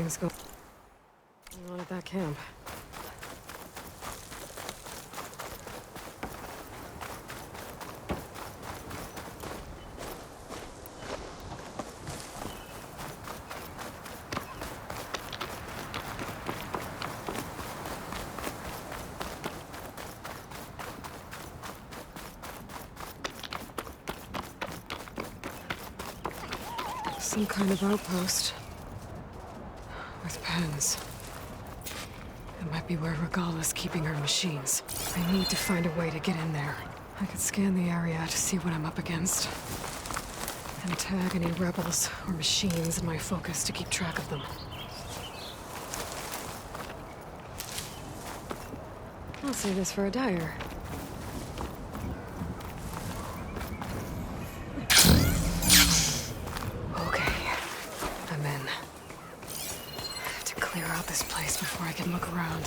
things going on at that camp. Some kind of outpost. With pens. It might be where Regalla's keeping her machines. I need to find a way to get in there. I could scan the area to see what I'm up against. And tag any rebels or machines in my focus to keep track of them. I'll save this for a dyer. This place before I can look around.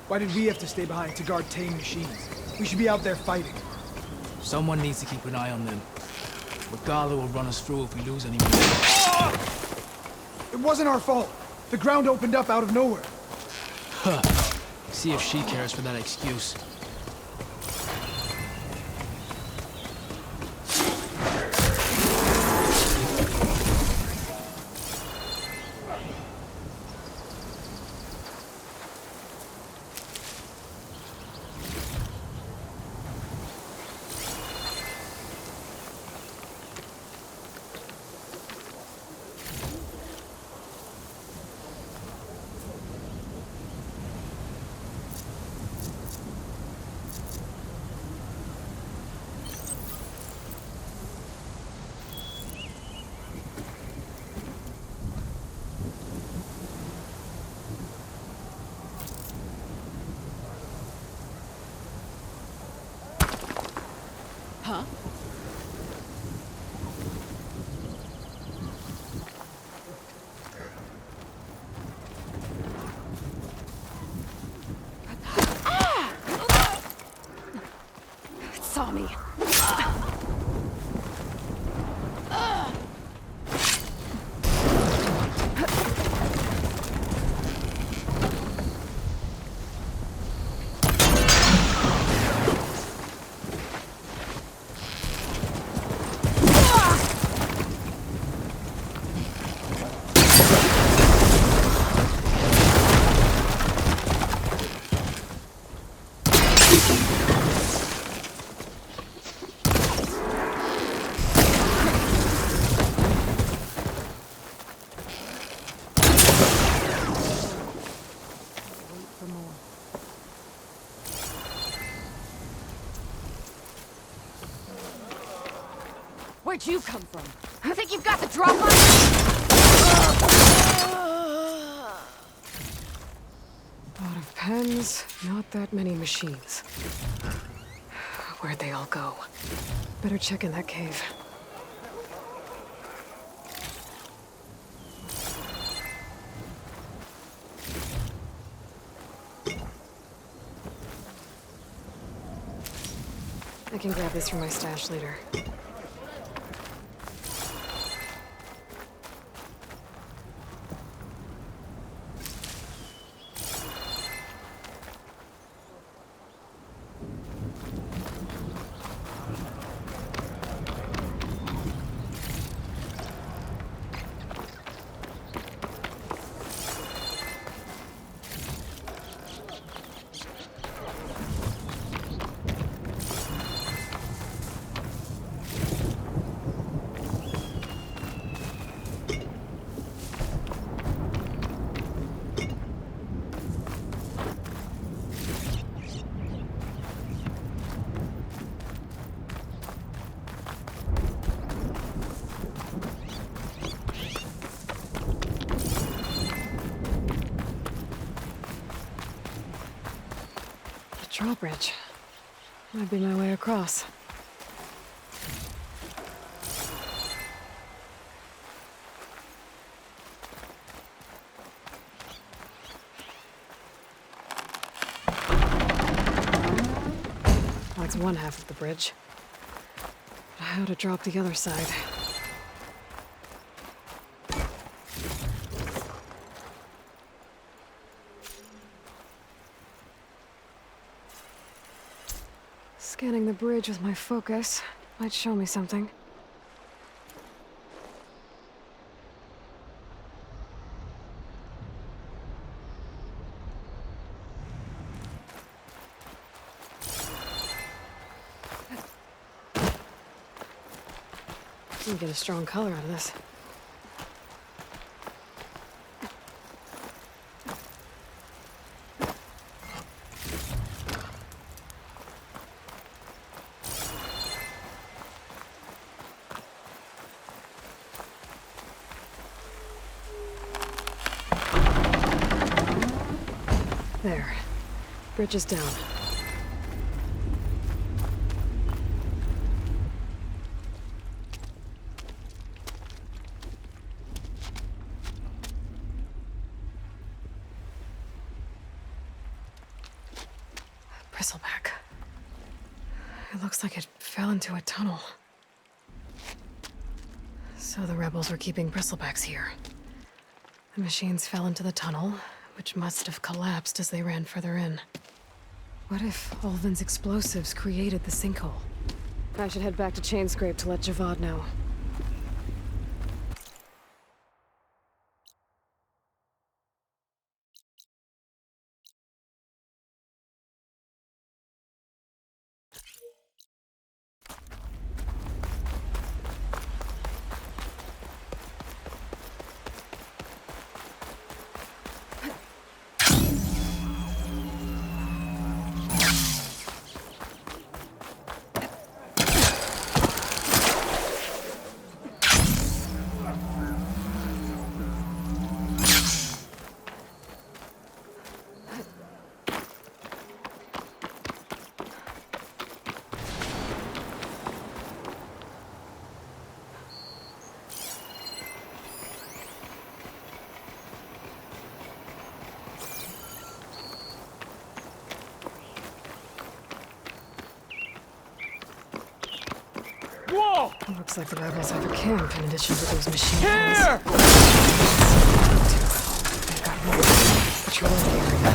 Why did we have to stay behind to guard tame machines? We should be out there fighting. Someone needs to keep an eye on them. Regalla will run us through if we lose any more. It wasn't our fault. The ground opened up out of nowhere. Huh. See if she cares for that excuse. Huh? It saw me. Where'd you come from? I think you've got the drop on me? A lot of pens, not that many machines. Where'd they all go? Better check in that cave. I can grab this from my stash later. drawbridge. Might be my way across. That's one half of the bridge. But how to drop the other side? Scanning the bridge with my focus might show me something. Get a strong color out of this. There. Bridge is down. Bristleback. It looks like it fell into a tunnel. So the rebels were keeping bristlebacks here. The machines fell into the tunnel, which must have collapsed as they ran further in. What if Ulvin's explosives created the sinkhole? I should head back to Chainscrape to let Avad know. Whoa! Looks like the rebels have a camp in addition to those machine Here! guns. They've got more patrol the area.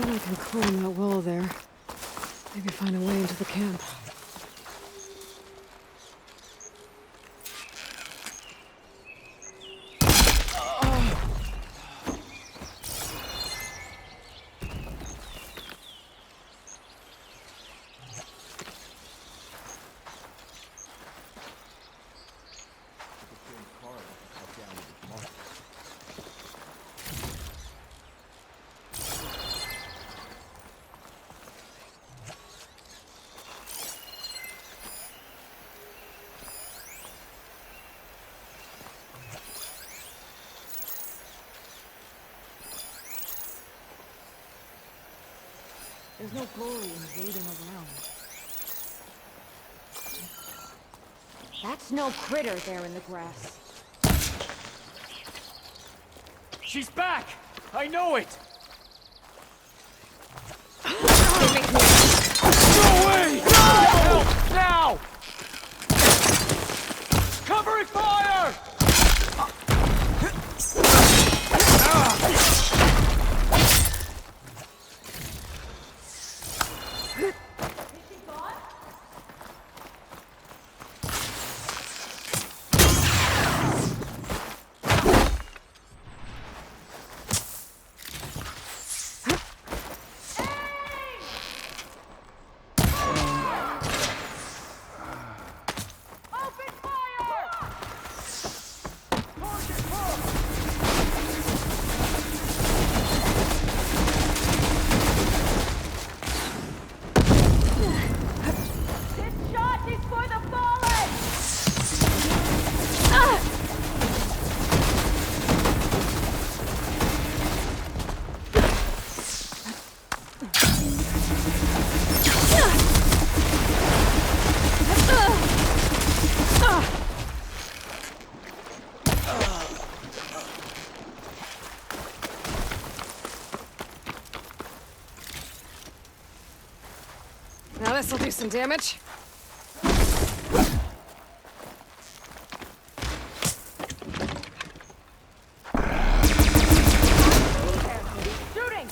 I can climb that wall there. Maybe find a way into the camp. There's no glory in waiting around. That's no critter there in the grass. She's back! I know it! No way! Help! Now! Covering fire! Now this'll do some damage. Shooting!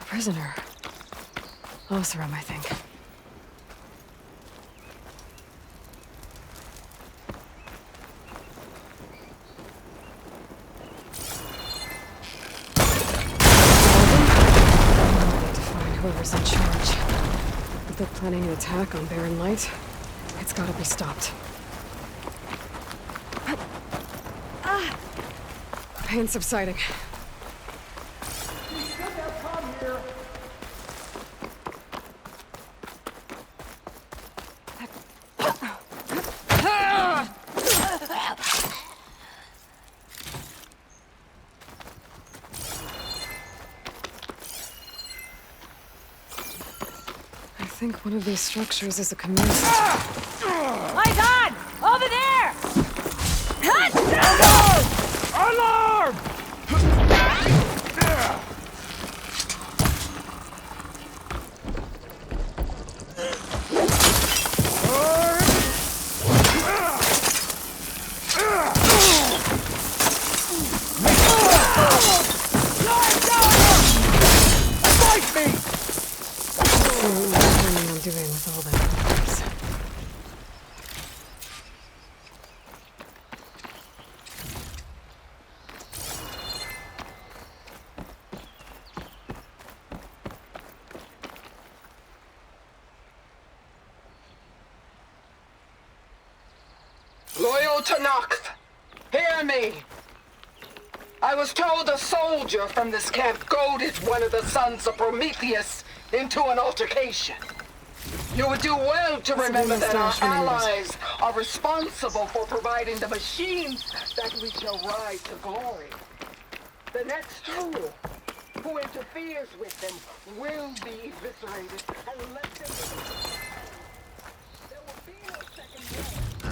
Prisoner. Osram, I think. I need to find whoever's in charge. If they're planning an attack on Barren Light, it's gotta be stopped. Pain subsiding. I think one of these structures is a command center. My God! Over there! Alarm! Doing with all that. Loyal to Nox, hear me. I was told a soldier from this camp goaded one of the sons of Prometheus into an altercation. You would do well to remember that our allies are responsible for providing the machines that we shall ride to glory. The next tool who interferes with them will be eviscerated and let them... There will be no second war.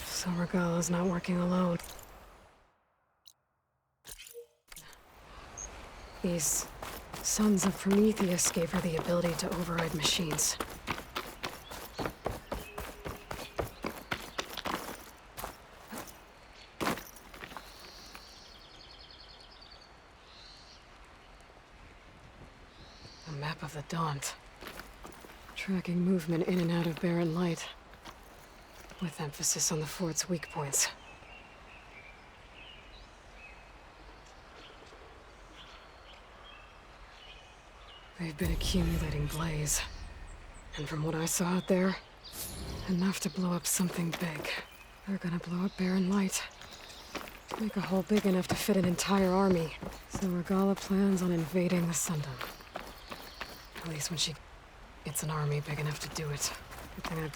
So Regalla's not working alone. These sons of Prometheus gave her the ability to override machines. A map of the Daunt. Tracking movement in and out of Barren Light. With emphasis on the fort's weak points. They've been accumulating blaze. And from what I saw out there, enough to blow up something big. They're gonna blow up Barren Light. Make a hole big enough to fit an entire army. So Regalla plans on invading the Sundom. At least when she gets an army big enough to do it. Good thing I...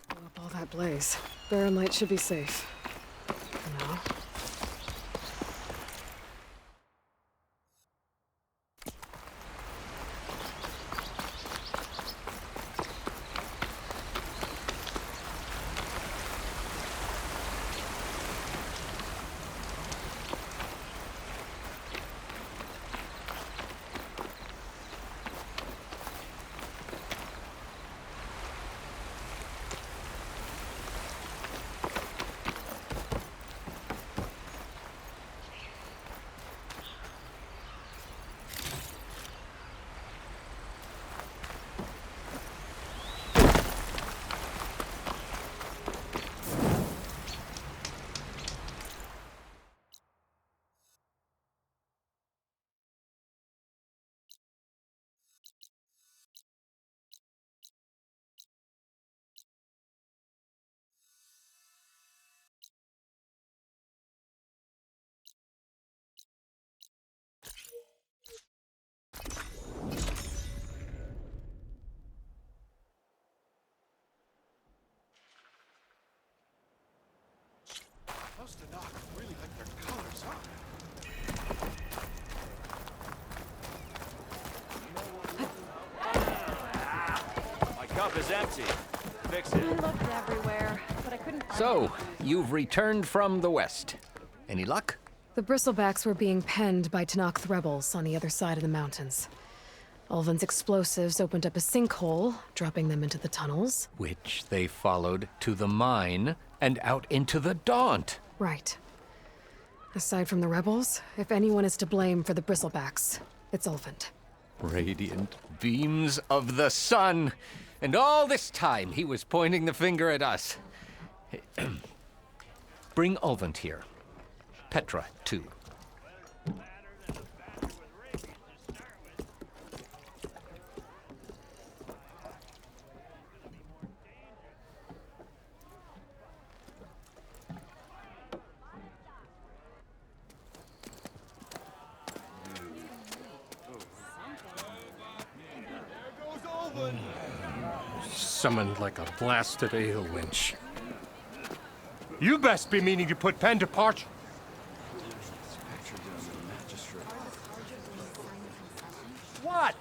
Blow up all that blaze. Barren light should be safe. For now. Those Talanah really like their colors, huh? My cup is empty. Fix it. I looked everywhere, but I couldn't find So, you've returned from the west. Any luck? The bristlebacks were being penned by Talanah rebels on the other side of the mountains. Ulvan's explosives opened up a sinkhole, dropping them into the tunnels. Which they followed to the mine and out into the Daunt. Right. Aside from the rebels, if anyone is to blame for the bristlebacks, it's Ulvan. Radiant beams of the sun. And all this time he was pointing the finger at us. Bring Ulvan here. Petra, too. Summoned like a blasted ale winch. You best be meaning to put pen to parch. What?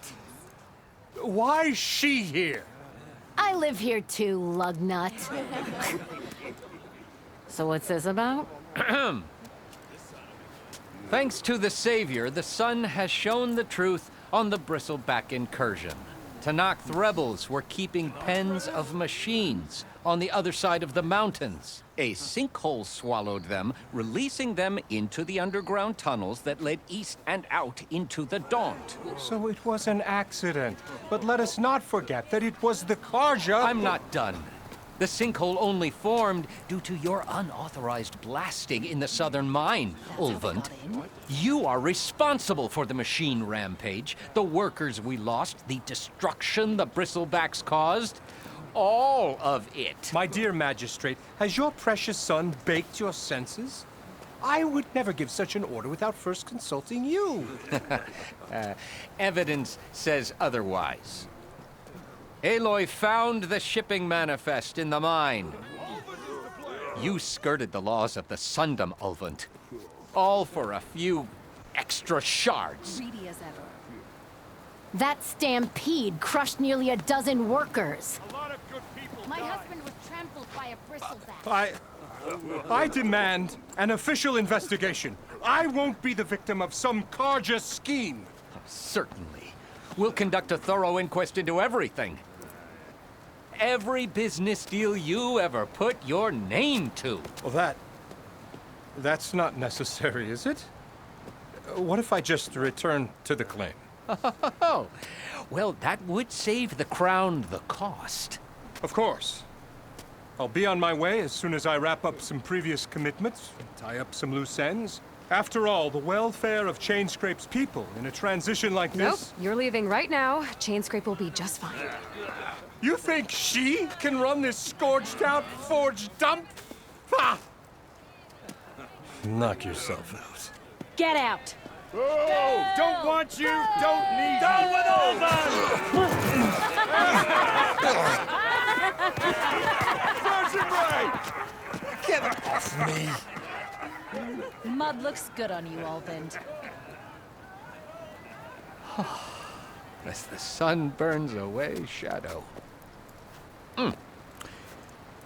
Why is she here? I live here too, lugnut. So what's this about? Thanks to the Savior, the sun has shown the truth on the bristleback incursion. Talanah rebels were keeping pens of machines on the other side of the mountains. A sinkhole swallowed them, releasing them into the underground tunnels that led east and out into the Daunt. So it was an accident. But let us not forget that it was the Carja. I'm not done. The sinkhole only formed due to your unauthorized blasting in the southern mine, Ulvund. You are responsible for the machine rampage, the workers we lost, the destruction the bristlebacks caused. All of it. My dear magistrate, has your precious son baked your senses? I would never give such an order without first consulting you. Evidence says otherwise. Aloy found the shipping manifest in the mine. You skirted the laws of the Sundom, Ulvund. All for a few extra shards. Greedy as ever. That stampede crushed nearly a dozen workers. A lot of good people My died. husband was trampled by a bristleback. I demand an official investigation. I won't be the victim of some Karja scheme. Certainly. We'll conduct a thorough inquest into everything. Every business deal you ever put your name to. Well, that's not necessary, is it? What if I just return to the claim? Oh, well, that would save the crown the cost. Of course. I'll be on my way as soon as I wrap up some previous commitments, tie up some loose ends. After all, the welfare of Chainscrape's people in a transition like Nope, this... you're leaving right now. Chainscrape will be just fine. You think she can run this scorched-out forged dump? Ha! Knock yourself out. Get out! Oh, don't want you, don't need you. Down with Get off me! Mud looks good on you, Ulvund. As the sun burns away shadow.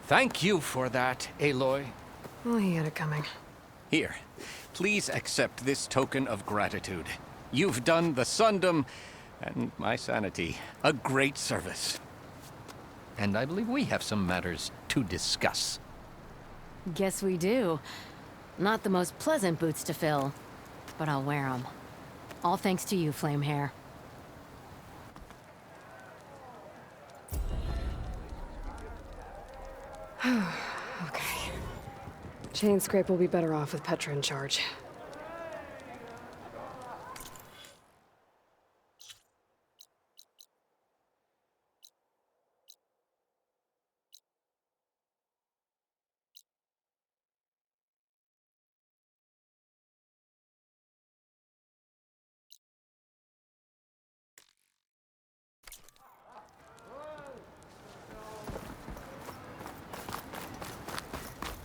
Thank you for that, Aloy. Well, he had it coming. Here, please accept this token of gratitude. You've done the Sundom and my sanity a great service. And I believe we have some matters to discuss. Guess we do. Not the most pleasant boots to fill, but I'll wear them. All thanks to you, Flamehair. Okay. Chainscrape will be better off with Petra in charge.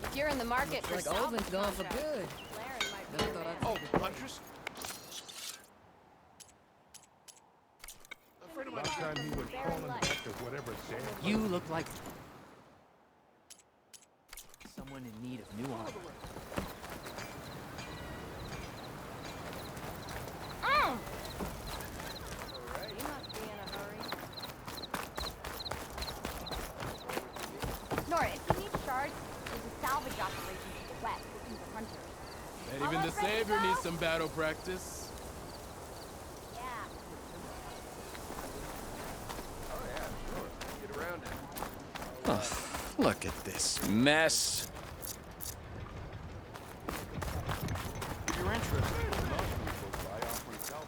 If you're in the market for salvage gone for contracts, good. Larry might be your man. Oh, Huntress? A friend of mine Time he was calling back to whatever damn. You look like someone in need of new armor. You must be in a hurry. Nora, if you need shards, there's a salvage operation to the west looking for hunters. And even the Savior needs some battle practice. Yeah. Oh, yeah, sure. Get around it. Oh, look at this mess. If you're interested, there's an auction close by offering salvage.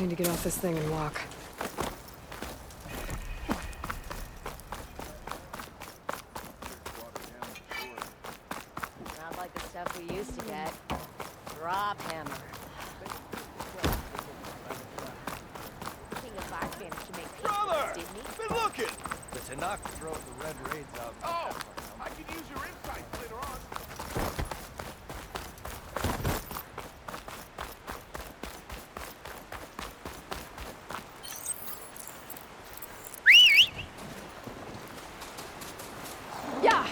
need to get off this thing and walk. Not like the stuff we used to get. Drop hammer. King of Avad managed to make Brother! pieces, didn't he? Been looking! The Talanah drove the red raids out. Oh! I can use your insights later on. Yeah!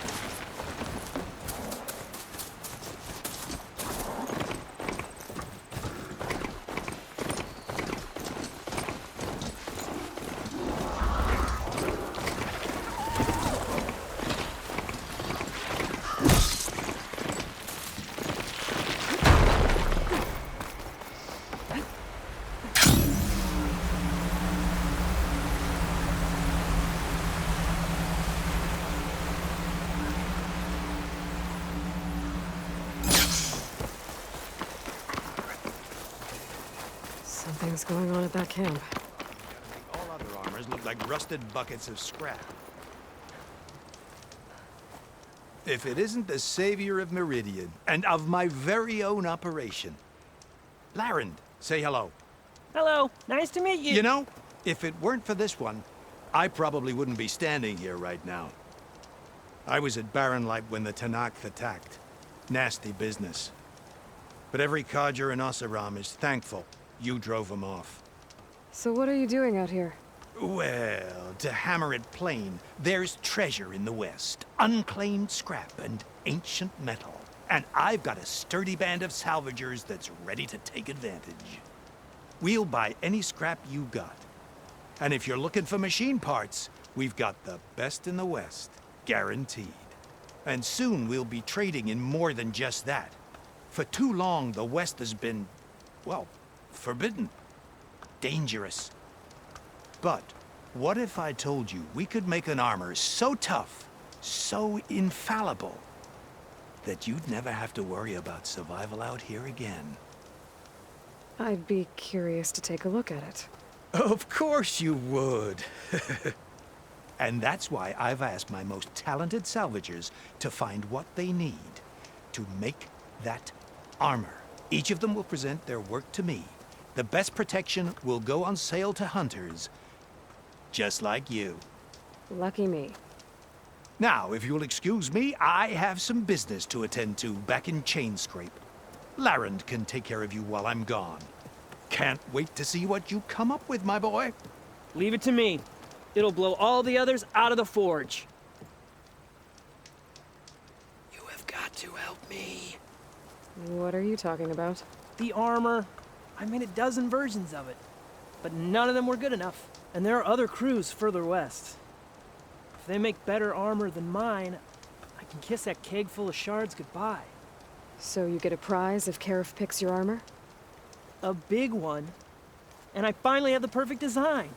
Something's going on at that camp. All other armors look like rusted buckets of scrap. If it isn't the savior of Meridian, and of my very own operation. Erend, say hello. Hello, nice to meet you. You know, if it weren't for this one, I probably wouldn't be standing here right now. I was at Barren Light when the Talanah attacked. Nasty business. But every codger in Oseram is thankful you drove them off. So what are you doing out here? Well, to hammer it plain, there's treasure in the West. Unclaimed scrap and ancient metal. And I've got a sturdy band of salvagers that's ready to take advantage. We'll buy any scrap you got. And if you're looking for machine parts, we've got the best in the West, guaranteed. And soon we'll be trading in more than just that. For too long, the West has been, well, forbidden. Dangerous. But what if I told you we could make an armor so tough, so infallible, that you'd never have to worry about survival out here again? I'd be curious to take a look at it. Of course you would. And that's why I've asked my most talented salvagers to find what they need to make that armor. Each of them will present their work to me. The best protection will go on sale to hunters, just like you. Lucky me. Now, if you'll excuse me, I have some business to attend to back in Chainscrape. Erend can take care of you while I'm gone. Can't wait to see what you come up with, my boy. Leave it to me. It'll blow all the others out of the forge. You have got to help me. What are you talking about? The armor. I made a dozen versions of it, but none of them were good enough. And there are other crews further west. If they make better armor than mine, I can kiss that keg full of shards goodbye. So you get a prize if Karif picks your armor? A big one. And I finally have the perfect design.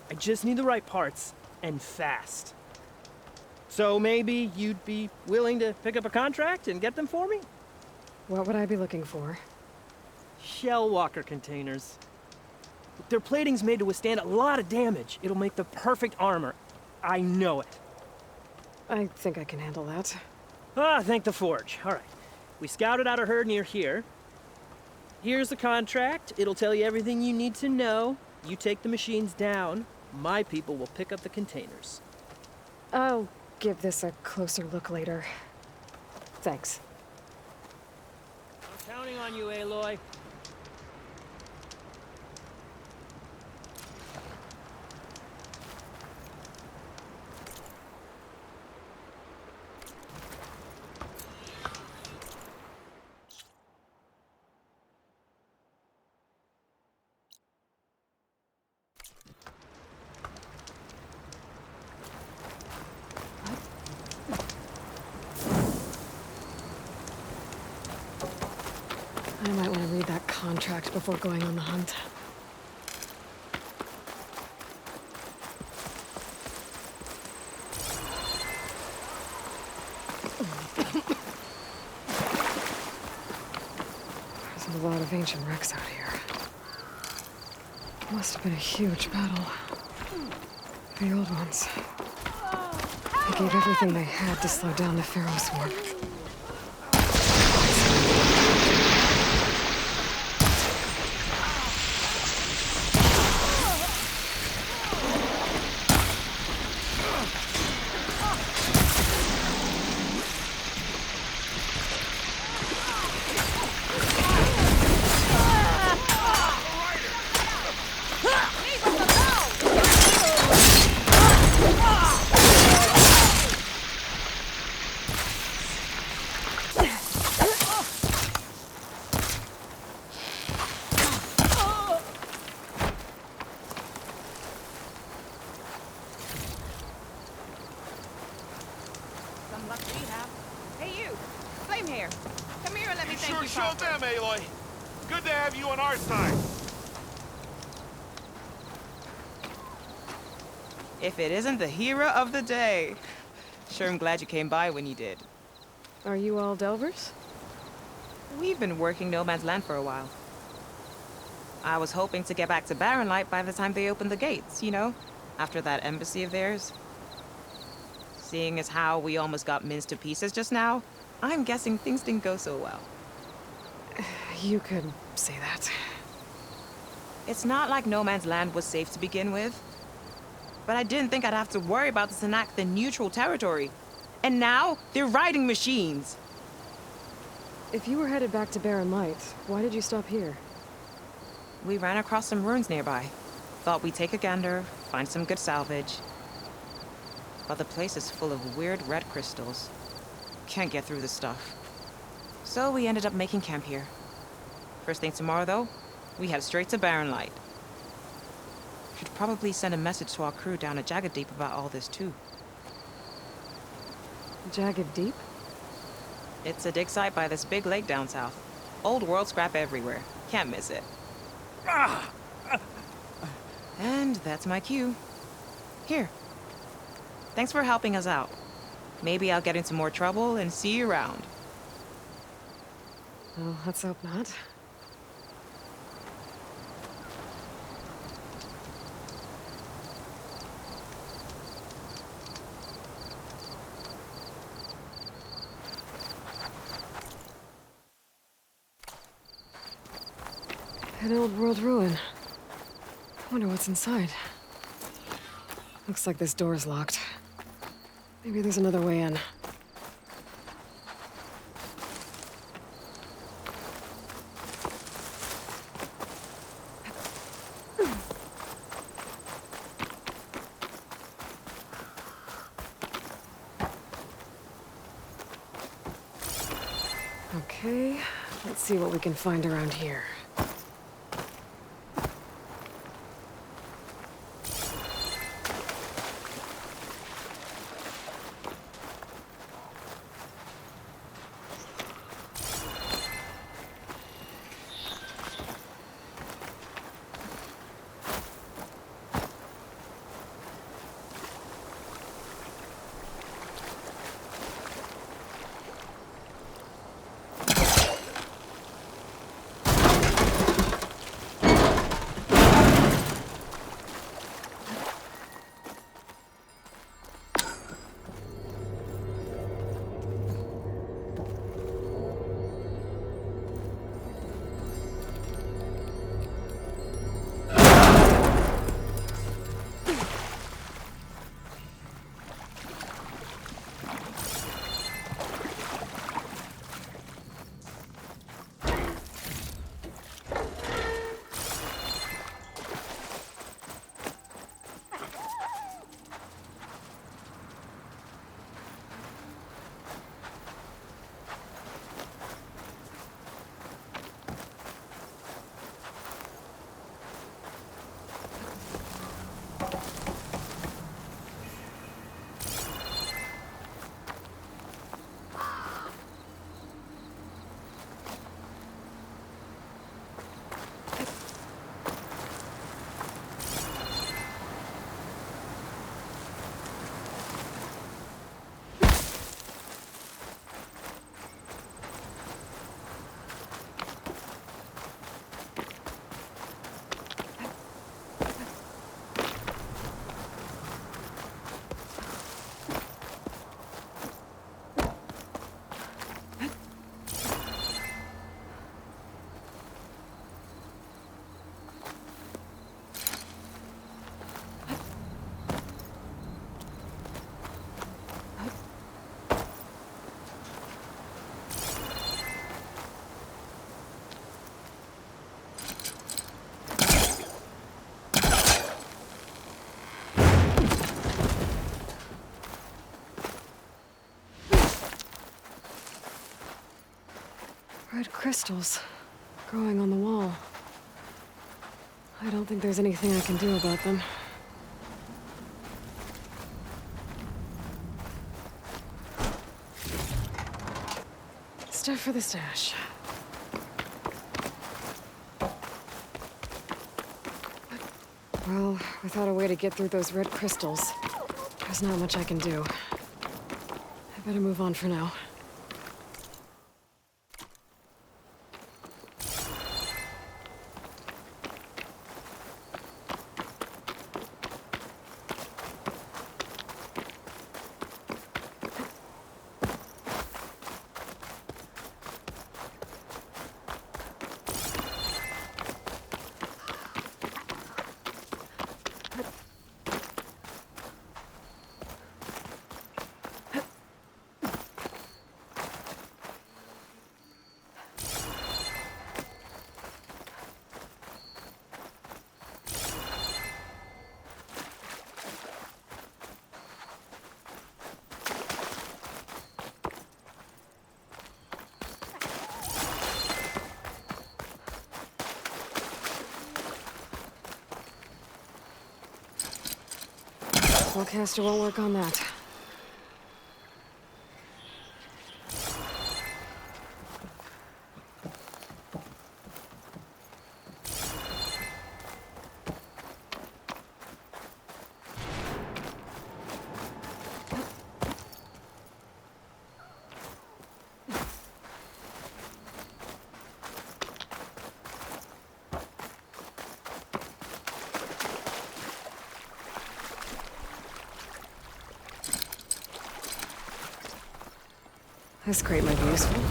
I just need the right parts, and fast. So maybe you'd be willing to pick up a contract and get them for me? What would I be looking for? Shell walker containers. Their plating's made to withstand a lot of damage. It'll make the perfect armor. I know it. I think I can handle that. Ah, thank the Forge. All right. We scouted out a herd near here. Here's the contract. It'll tell you everything you need to know. You take the machines down. My people will pick up the containers. I'll give this a closer look later. Thanks. I'm counting on you, Aloy. I might want to read that contract before going on the hunt. There's a lot of ancient wrecks out here. Must have been a huge battle. The old ones. They gave everything they had to slow down the Pharaoh swarm. Aloy. Good to have you on our side. If it isn't the hero of the day. Sure, I'm glad you came by when you did. Are you all Delvers? We've been working No Man's Land for a while. I was hoping to get back to Barren Light by the time they opened the gates, you know? After that embassy of theirs. Seeing as how we almost got minced to pieces just now, I'm guessing things didn't go so well. You could say that. It's not like No Man's Land was safe to begin with. But I didn't think I'd have to worry about this enact the neutral territory. And now, they're riding machines. If you were headed back to Barren Light, why did you stop here? We ran across some ruins nearby. Thought we'd take a gander, find some good salvage. But the place is full of weird red crystals. Can't get through the stuff. So we ended up making camp here. First thing tomorrow, though, we head straight to Barren Light. Should probably send a message to our crew down at Jagged Deep about all this, too. Jagged Deep? It's a dig site by this big lake down south. Old world scrap everywhere. Can't miss it. And that's my cue. Here. Thanks for helping us out. Maybe I'll get into more trouble and see you around. Well, let's hope not. An old world ruin. Wonder what's inside. Looks like this door's locked. Maybe there's another way in. Okay, let's see what we can find around here. Red crystals growing on the wall. I don't think there's anything I can do about them. Stuff for the stash. Well, without a way to get through those red crystals, there's not much I can do. I better move on for now. Spellcaster won't work on that. This crate might be useful.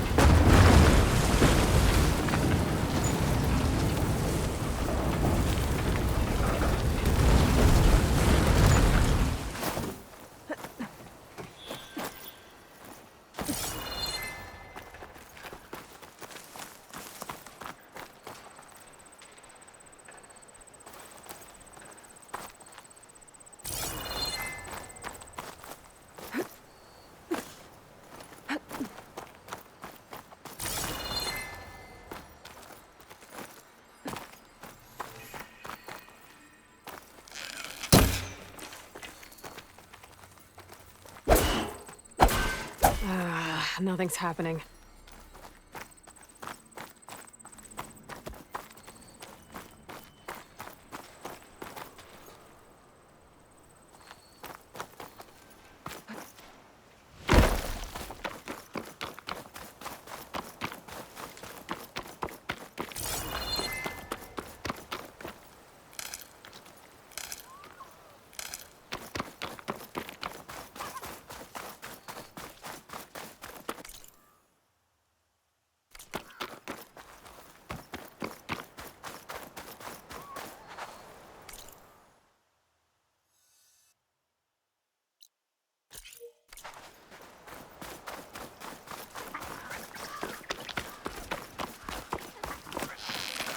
Nothing's happening.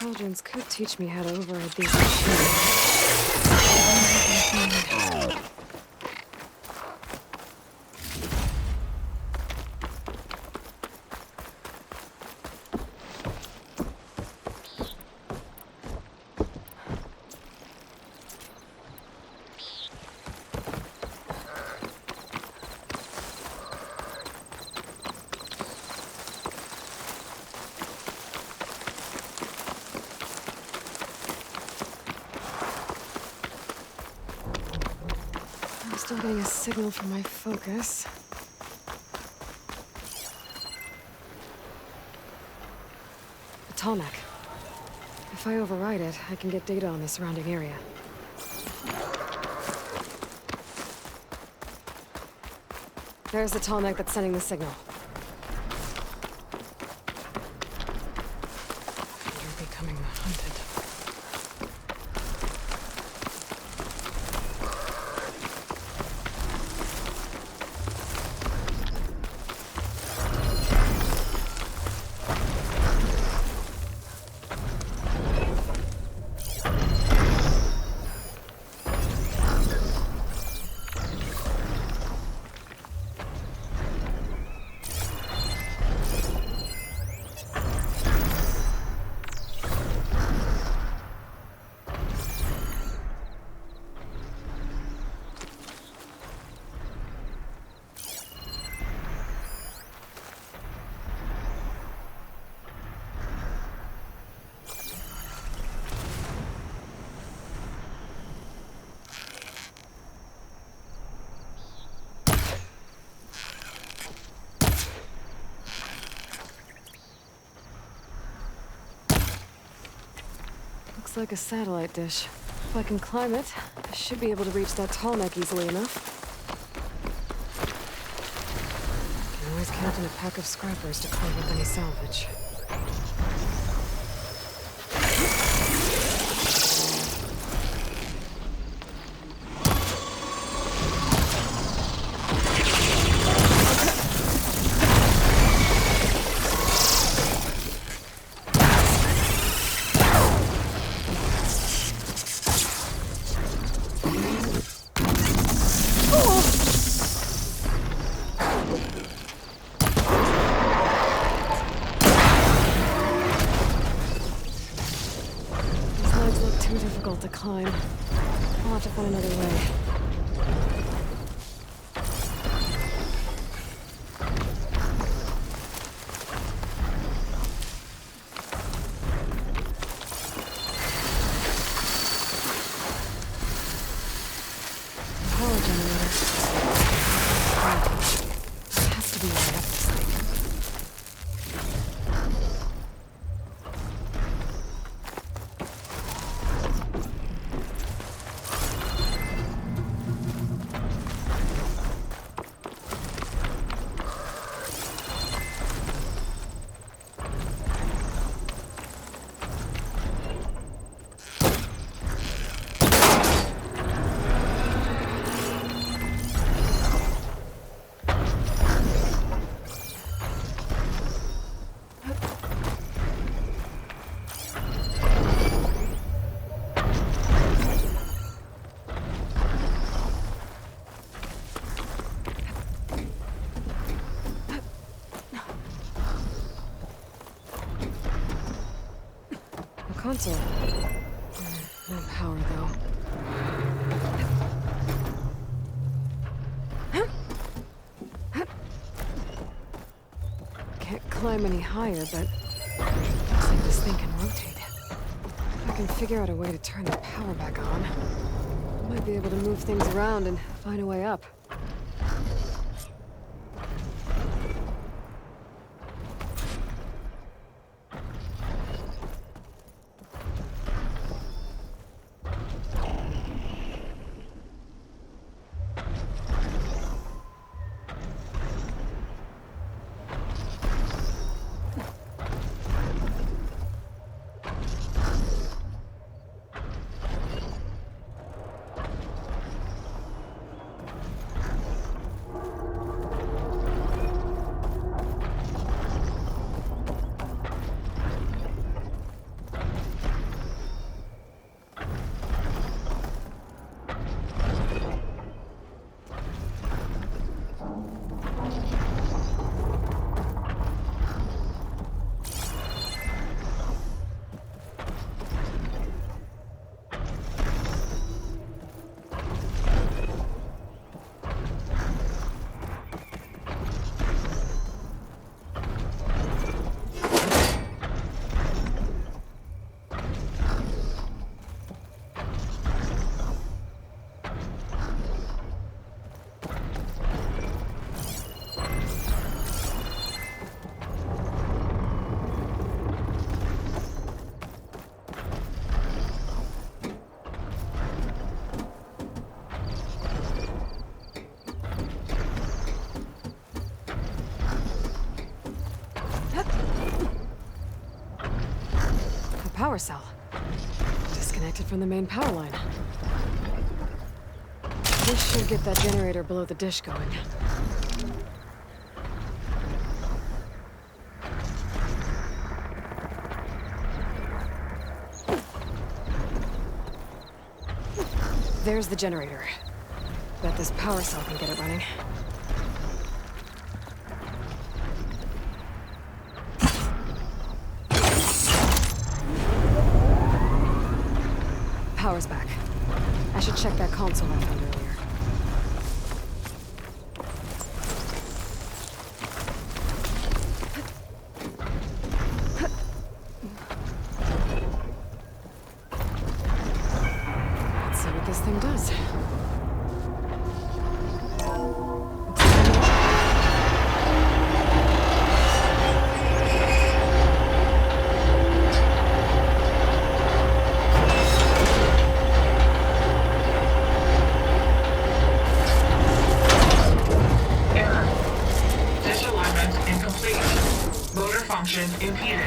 Cauldrons could teach me how to override these machines. Still getting a signal from my focus. A Talanah. If I override it, I can get data on the surrounding area. There's the Talanah that's sending the signal. You're becoming the hunted. Looks like a satellite dish. If I can climb it, I should be able to reach that tall neck easily enough. Can always count on a pack of scrappers to clean up any salvage. To climb. I'll have to find another way. Power generator. There has to be a way up this thing. Console. No power, though. Can't climb any higher, but looks like this thing can rotate. If I can figure out a way to turn the power back on, I might be able to move things around and find a way up. Power cell. Disconnected from the main power line. This should get that generator below the dish going. There's the generator. Bet this power cell can get it running. Power's back. I should check that console I found earlier. Let's see what this thing does. function impeded.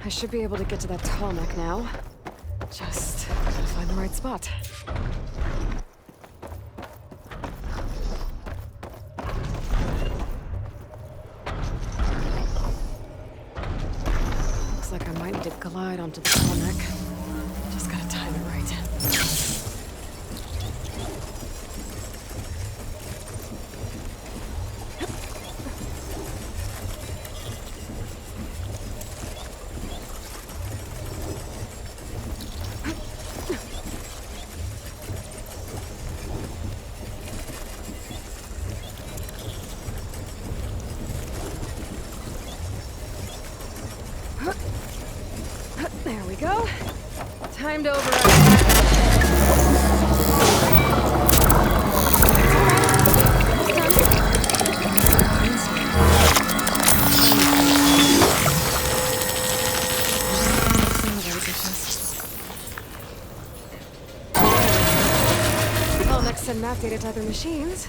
Should be able to get to that tall neck now. Just gotta find the right spot. Looks like I might need to glide onto the tall neck. Just gotta time it right. There we go. Time to overrun. Well, next send map data to other machines.